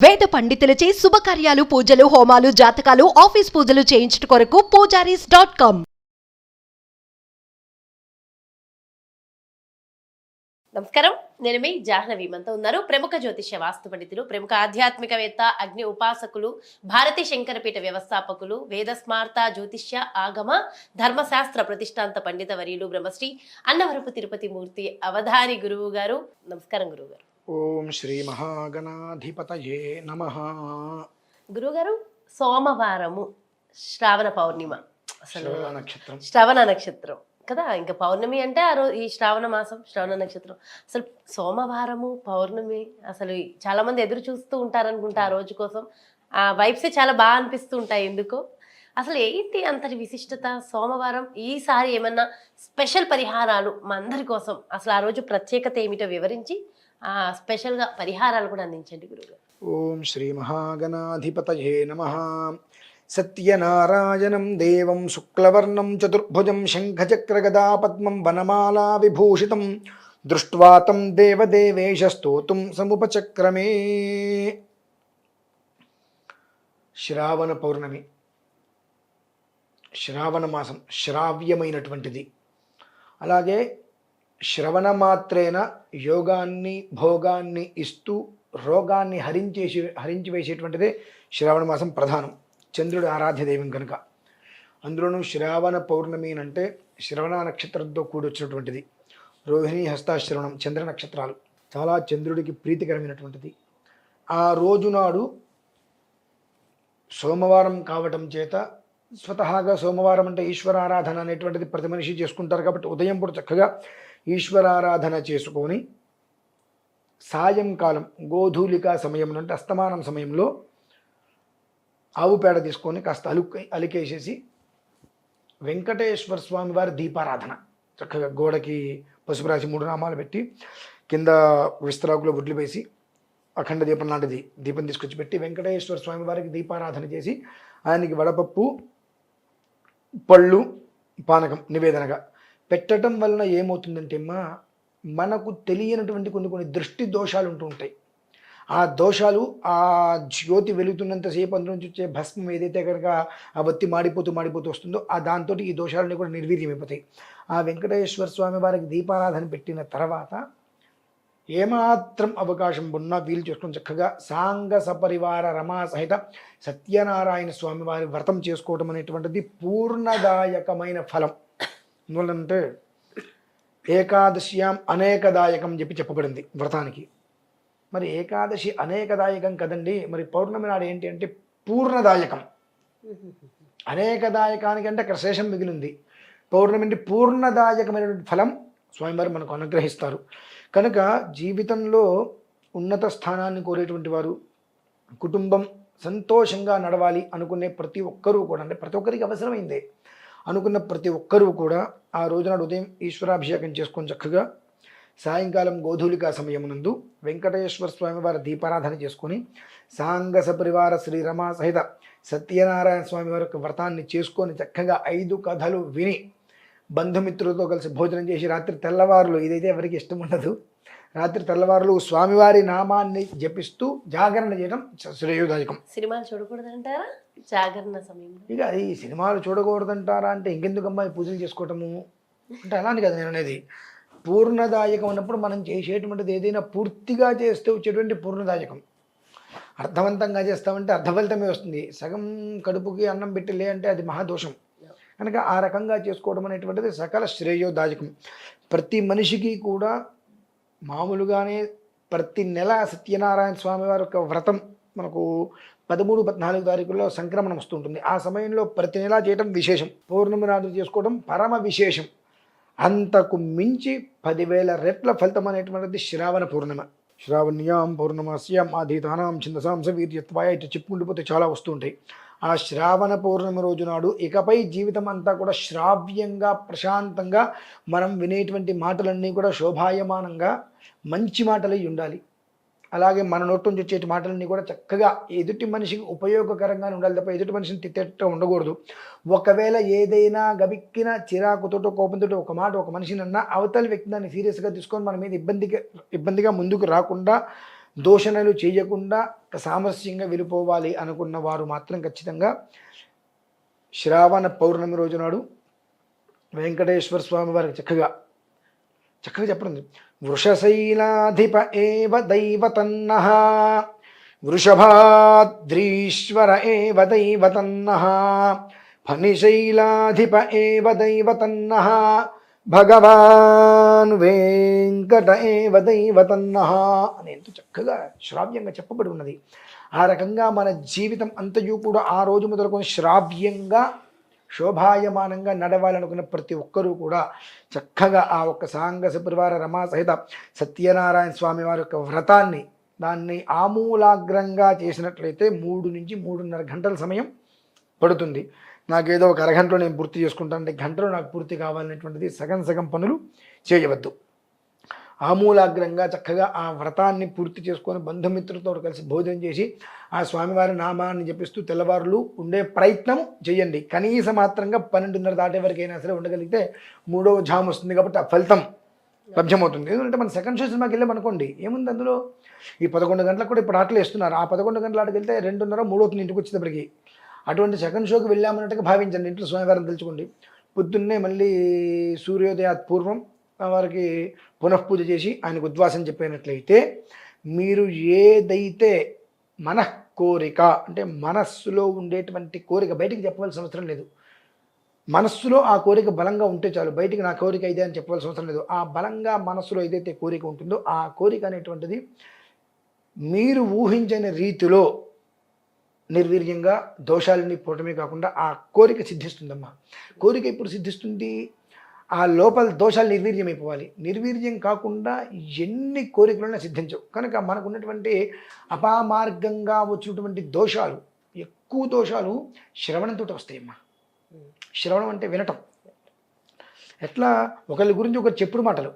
వేద పండితులచే శుభకార్యాలు పూజలు హోమాలు జాతకాలు ఆఫీస్ పూజలు చేయించుట కొరకు పూజారీస్.com. నమస్కారం, నేను మీ జాహ్నవి. మనతో ఉన్నారు ప్రముఖ జ్యోతిష్య వాస్తు పండితులు, ప్రముఖ ఆధ్యాత్మికవేత్త, అగ్ని ఉపాసకులు, భారతీ శంకరపీఠ వ్యవస్థాపకులు, వేద స్మార్త జ్యోతిష్య ఆగమ ధర్మశాస్త్ర ప్రతిష్టాంత పండిత వర్యులు బ్రహ్మశ్రీ అన్నవరపు తిరుపతి మూర్తి అవధాని గురువు గారు. నమస్కారం గురువు గారు. ఓం శ్రీ మహాగణాధిపతయే నమః. గురువుగారు, సోమవారము శ్రావణ పౌర్ణిమ, అసలు నక్షత్రం శ్రవణ నక్షత్రం కదా. ఇంకా పౌర్ణమి అంటే ఆ రోజు ఈ శ్రావణ మాసం శ్రవణ నక్షత్రం. అసలు సోమవారము పౌర్ణమి అసలు చాలా మంది ఎదురు చూస్తూ ఉంటారనుకుంటా ఆ రోజు కోసం. ఆ వైబ్సే చాలా బాగా అనిపిస్తూ ఉంటాయి. ఎందుకో అసలు ఏంటి అంతటి విశిష్టత సోమవారం? ఈసారి ఏమన్నా స్పెషల్ పరిహారాలు మా అందరి కోసం, అసలు ఆ రోజు ప్రత్యేకత ఏమిటో వివరించి ఆ స్పెషల్గా పరిహారాలు కూడా అందించండి గురువుగారు. ఓం శ్రీ మహాగణాధిపతయే నమః. సత్యనారాయణం దేవం శుక్లవర్ణం చతుర్భుజం శంఖచక్రగదా పద్మం వనమాలా విభూషితం దృష్ట్వా తం దేవదేవేశ స్తోతుం సముపచక్రమే. శ్రావణ పౌర్ణమి, శ్రావణ మాసం శ్రావ్యమైనటువంటిది. అలాగే శ్రవణ మాత్రేన యోగాన్ని భోగాన్ని ఇస్తూ రోగాన్ని హరించి వేసేటువంటిదే శ్రావణ మాసం ప్రధానం. చంద్రుడు ఆరాధ్య దైవం కనుక. అందులోనూ శ్రావణ పౌర్ణమి అంటే శ్రవణ నక్షత్రంతో కూడి వచ్చినటువంటిది. రోహిణి హస్తాశ్రవణం చంద్ర నక్షత్రాలు చాలా చంద్రుడికి ప్రీతికరమైనటువంటిది. ఆ రోజునాడు సోమవారం కావటం చేత స్వతహాగా సోమవారం అంటే ఈశ్వరారాధన అనేటువంటిది ప్రతి మనిషి చేసుకుంటారు. కాబట్టి ఉదయం పూట చక్కగా ఈశ్వరారాధన చేసుకొని సాయంకాలం గోధూలికా సమయం అంటే అస్తమానం సమయంలో ఆవు పేడ తీసుకొని కాస్త అలికేసేసి వెంకటేశ్వర స్వామి వారి దీపారాధన చక్కగా గోడకి పసుపు రాసి 3 నామాలు పెట్టి కింద విస్తరాకులో గుడ్లు వేసి అఖండ దీపం లాంటిది దీపం తీసుకొచ్చి పెట్టి వెంకటేశ్వర స్వామి వారికి దీపారాధన చేసి ఆయనకి వడపప్పు పళ్ళు పానకం నివేదనగా పెట్టడం వలన ఏమవుతుందంటే మనకు తెలియనటువంటి కొన్ని దృష్టి దోషాలు ఉంటూ ఉంటాయి. ఆ దోషాలు ఆ జ్యోతి వెలుగుతున్నంతసేపు అందులో నుంచి వచ్చే భస్మం ఏదైతే కనుక ఆ వత్తి మాడిపోతూ వస్తుందో ఆ దాంతో ఈ దోషాలన్నీ కూడా నిర్వీర్యమైపోతాయి. ఆ వెంకటేశ్వర స్వామి వారికి దీపారాధన పెట్టిన తర్వాత ఏమాత్రం అవకాశం ఉన్నా వీలు చేసుకుని చక్కగా సాంగ సపరివార రమా సహిత సత్యనారాయణ స్వామి వారి వ్రతం చేసుకోవటం అనేటువంటిది పూర్ణదాయకమైన ఫలం. ఎందువల్లంటే ఏకాదశ్యాం అనేకదాయకం చెప్పబడింది వ్రతానికి. మరి ఏకాదశి అనేకదాయకం కదండి, మరి పౌర్ణమి నాడు ఏంటి అంటే పూర్ణదాయకం. అనేకదాయకానికి అంటే అక్కడ శేషం మిగిలింది. పౌర్ణమి అంటే పూర్ణదాయకమైనటువంటి ఫలం స్వామివారు మనకు అనుగ్రహిస్తారు. కనుక జీవితంలో ఉన్నత స్థానాన్ని కోరేటువంటి వారు, కుటుంబం సంతోషంగా నడవాలి అనుకునే ప్రతి ఒక్కరూ కూడా, అంటే ప్రతి ఒక్కరికి అవసరమైందే అనుకున్న ప్రతి ఒక్కరూ కూడా ఆ రోజునాడు ఉదయం ఈశ్వరాభిషేకం చేసుకొని చక్కగా సాయంకాలం గోధూలికా సమయమునందు వెంకటేశ్వర స్వామి వారి దీపారాధన చేసుకొని సాంగ సపరివార శ్రీరమా సహిత సత్యనారాయణ స్వామి వారి యొక్క వ్రతాన్ని చేసుకొని చక్కగా 5 కథలు విని బంధుమిత్రులతో కలిసి భోజనం చేసి రాత్రి తెల్లవారులు, ఇదైతే ఎవరికి ఇష్టం ఉండదు, రాత్రి తెల్లవారులు స్వామివారి నామాన్ని జపిస్తూ జాగరణ చేయడం శ్రేయోదాయకం. సినిమాలు చూడకూడదంటారా జాగరణ సమయంలో? ఇక ఈ సినిమాలు చూడకూడదంటారా అంటే ఇంకెందుకమ్మా పూజలు చేసుకోవటము అంటే అలాని కదా నేను అనేది. పూర్ణదాయకం అన్నప్పుడు మనం చేసేటువంటిది ఏదైనా పూర్తిగా చేస్తే వచ్చేటువంటి పూర్ణదాయకం. అర్థవంతంగా చేస్తామంటే అర్థఫలితమే వస్తుంది. సగం కడుపుకి అన్నం పెట్టి లే అంటే అది మహాదోషం. కనుక ఆ రకంగా చేసుకోవడం అనేటువంటిది సకల శ్రేయోదాయకం. ప్రతి మనిషికి కూడా మామూలుగానే ప్రతి నెల సత్యనారాయణ స్వామి వారి యొక్క వ్రతం మనకు 13, 14 తారీఖుల్లో సంక్రమణం వస్తుంటుంది. ఆ సమయంలో ప్రతి నెల చేయడం విశేషం. పౌర్ణమి నాడు చేసుకోవడం పరమ విశేషం. అంతకు మించి 10,000 రెట్ల ఫలితం అనేటువంటిది శ్రావణ పౌర్ణిమ. శ్రావణ్యాం పౌర్ణమాస్యాం ఆధీతానాం ఛందసాం సవీర్యత్వాయ ఇటు చెప్పుకుంటూ చాలా వస్తుంటాయి. ఆ శ్రావణ పౌర్ణమి రోజు నాడు ఇకపై జీవితం అంతా కూడా శ్రావ్యంగా ప్రశాంతంగా మనం వినేటువంటి మాటలన్నీ కూడా శోభాయమానంగా మంచి మాటలై ఉండాలి. అలాగే మన నోటి నుంచి వచ్చే మాటలన్నీ కూడా చక్కగా ఎదుటి మనిషికి ఉపయోగకరంగానే ఉండాలి తప్ప ఎదుటి మనిషిని తిట్టేట ఉండకూడదు. ఒకవేళ ఏదైనా గబిక్కిన చిరాకుతోటో కోపంతో ఒక మాట ఒక మనిషిని అన్నా అవతలి వ్యక్తి దాన్ని సీరియస్గా తీసుకొని మన మీద ఇబ్బందిగా ముందుకు రాకుండా దూషణలు చేయకుండా సామరస్యంగా వెళ్ళిపోవాలి అనుకున్న వారు మాత్రం ఖచ్చితంగా శ్రావణ పౌర్ణమి రోజు నాడు వెంకటేశ్వర స్వామి వారికి చక్కగా చెప్పడం వృషశైలాధిప ఏవ దైవతన్నః వృషభాద్రీశ్వర ఏవ దైవతన్నః ఫణిశైలాధిప ఏవ దైవతన్నః భగవాన్ వెంకట ఏవ దైవతన్నః అని ఎంతో చక్కగా శ్రావ్యంగా చెప్పబడి ఉన్నది. ఆ రకంగా మన జీవితం అంతయు కూడా ఆ రోజు మొదలుకొని శ్రావ్యంగా శోభాయమానంగా నడవాలనుకున్న ప్రతి ఒక్కరూ కూడా చక్కగా ఆ ఒక్క సాంగ సుపరివార రమా సహిత సత్యనారాయణ స్వామి వారి యొక్క వ్రతాన్ని దాన్ని ఆమూలాగ్రంగా చేసినట్లయితే 3 నుంచి 3.5 గంటల సమయం పడుతుంది. నాకేదో ఒక అరగంటలో నేను పూర్తి చేసుకుంటాను అంటే గంటలో నాకు పూర్తి కావాలనేటువంటిది సగం పనులు చేయవద్దు. ఆమూలాగ్రంగా చక్కగా ఆ వ్రతాన్ని పూర్తి చేసుకొని బంధుమిత్రులతో కలిసి భోజనం చేసి ఆ స్వామివారి నామాన్ని జపిస్తూ తెల్లవారులు ఉండే ప్రయత్నం చేయండి. కనీసం మాత్రంగా 12:30 దాటే వరకైనా సరే ఉండగలిగితే 3వ జాము వస్తుంది కాబట్టి ఆ ఫలితం లభ్యమవుతుంది. ఎందుకంటే మన సెకండ్ షో సినిమాకి వెళ్ళామనుకోండి, ఏముంది అందులో ఈ 11 గంటలకు కూడా ఇప్పుడు ఆటలు వేస్తున్నారు. ఆ 11 గంటల ఆటకి వెళ్తే 2:30 3 అవుతుంది ఇంటికి వచ్చేటప్పటికి. అటువంటి సెకండ్ షోకి వెళ్ళామన్నట్టుగా భావించండి. ఇంట్లో స్వామివారిని తెలుసుకోండి. పొద్దున్నే మళ్ళీ సూర్యోదయాత్ పూర్వం వారికి పునఃపూజ చేసి ఆయనకు ఉద్వాసం చెప్పినట్లయితే మీరు ఏదైతే కోరిక అంటే మనస్సులో ఉండేటువంటి కోరిక బయటికి చెప్పవలసిన అవసరం లేదు. మనస్సులో ఆ కోరిక బలంగా ఉంటే చాలు. బయటికి నా కోరిక ఇదే అని చెప్పవలసిన అవసరం లేదు. ఆ బలంగా మనస్సులో ఏదైతే కోరిక ఉంటుందో ఆ కోరిక అనేటువంటిది మీరు ఊహించని రీతిలో నిర్వీర్యంగా దోషాలని పోవటమే కాకుండా ఆ కోరిక సిద్ధిస్తుందమ్మా. కోరిక ఎప్పుడు సిద్ధిస్తుంది? ఆ లోపల దోషాలు నిర్వీర్యమైపోవాలి. నిర్వీర్యం కాకుండా ఎన్ని కోరికలైనా సిద్ధించవు. కనుక మనకు ఉన్నటువంటి అపామార్గంగా వచ్చినటువంటి దోషాలు, ఎక్కువ దోషాలు శ్రవణంతో వస్తాయమ్మా. శ్రవణం అంటే వినటం. ఎట్లా ఒకరి గురించి ఒకరు చెప్పుడు మాటలు,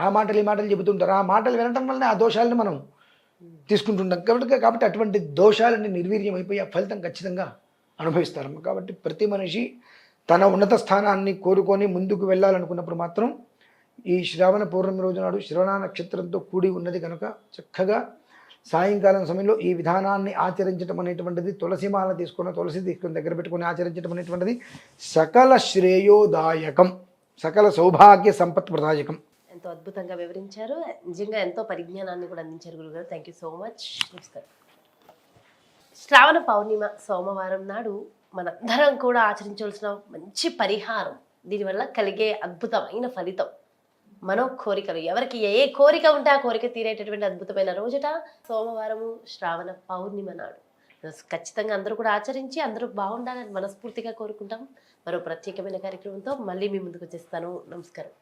ఆ మాటలు ఈ మాటలు చెబుతుంటారు. ఆ మాటలు వినటం వల్లనే ఆ దోషాలను మనం తీసుకుంటుంటాం. కాబట్టి అటువంటి దోషాలన్నీ నిర్వీర్యం అయిపోయి ఆ ఫలితం ఖచ్చితంగా అనుభవిస్తారమ్మ. కాబట్టి ప్రతి మనిషి తన ఉన్నత స్థానాన్ని కోరుకొని ముందుకు వెళ్ళాలనుకున్నప్పుడు మాత్రం ఈ శ్రావణ పౌర్ణమి రోజు నాడు శ్రవణ నక్షత్రంతో కూడి ఉన్నది కనుక చక్కగా సాయంకాలం సమయంలో ఈ విధానాన్ని ఆచరించడం అనేటువంటిది తులసిమాల తులసి తీసుకొని దగ్గర పెట్టుకొని ఆచరించడం అనేటువంటిది సకల శ్రేయోదాయకం, సకల సౌభాగ్య సంపత్ ప్రదాయకం. ఎంతో అద్భుతంగా వివరించారు. నిజంగా ఎంతో పరిజ్ఞానాన్ని కూడా అందించారు గురుగారు. Thank you so much. నమస్కారం. శ్రావణ పౌర్ణిమ సోమవారం నాడు మనందరం కూడా ఆచరించవలసిన మంచి పరిహారం, దీనివల్ల కలిగే అద్భుతమైన ఫలితం, కోరికలు ఎవరికి ఏ కోరిక ఉంటే ఆ కోరిక తీరేటటువంటి అద్భుతమైన రోజుట సోమవారము శ్రావణ పౌర్ణిమ నాడు. ఖచ్చితంగా అందరూ కూడా ఆచరించి అందరూ బాగుండాలని మనస్ఫూర్తిగా కోరుకుంటాం. మరో ప్రత్యేకమైన కార్యక్రమంతో మళ్ళీ మీ ముందుకు వచ్చేస్తాను. నమస్కారం.